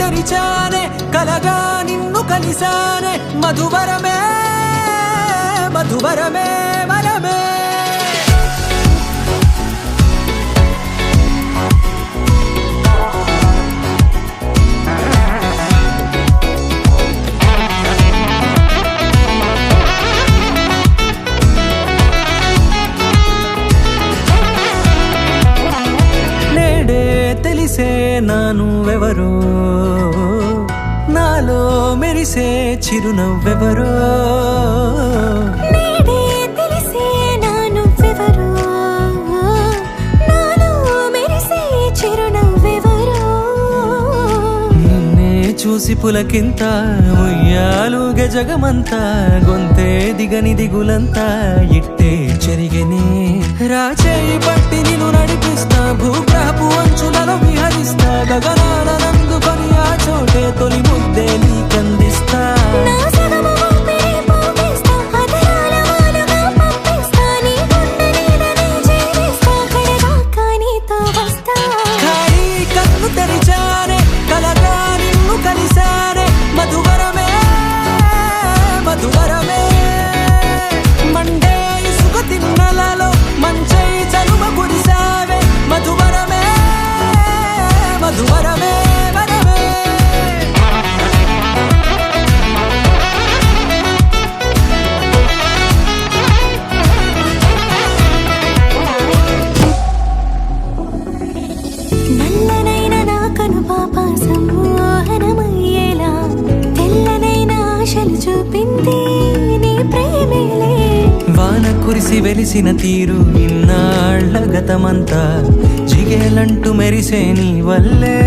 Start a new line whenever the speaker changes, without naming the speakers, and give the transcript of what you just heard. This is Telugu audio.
తెరిచానే కలగా నిన్ను కలిసానే మధువరమే మధువరమే వరమే తెలిసే నానువెవరో నాలో మెరిసే చిరునవ్వెవరో
నేడే తెలిసే నానువెవరో నాలో మెరిసే చిరునవ్వెవరో
నిన్నే చూసి పులకింత ఉయ్యాలుగే జగమంతా గొంతే దిగని దిగులంతా ఇట్టే చెరిగనే రాచేయి పట్టి నిన్ను నడిపిస్తా భూగ్రహపు అంచులలో విహరిస్తా గగనాల నందుకొని ఆ చోటే తొలి ముద్దే నీకందిస్తా
నా సగము ఊపిరి పోగేస్తా అదరాల వాలుగా పంపిస్తా నీ గుండె నీడనే చేరిస్తా కడదాకా నీతో వస్తా
ఖాళీ కన్ను తెరిచానే కలగా నిన్ను కలిసానే మధువరమే మధువరమే మండే ఇసుక తిన్నలలో మంచై చలువ కురిసావే మధువరమే మధువరమే వరమే
నల్లనైన నా కనుపాప సమ్మోహనమయ్యేలా తెల్లనైన ఆశలు చూపింది నీ ప్రేమేలే
వాన కురిసి వెలిసిన తీరు ఇన్నాళ్ల గతమంతా జిగేలంటూ మెరిసే నీ వల్లే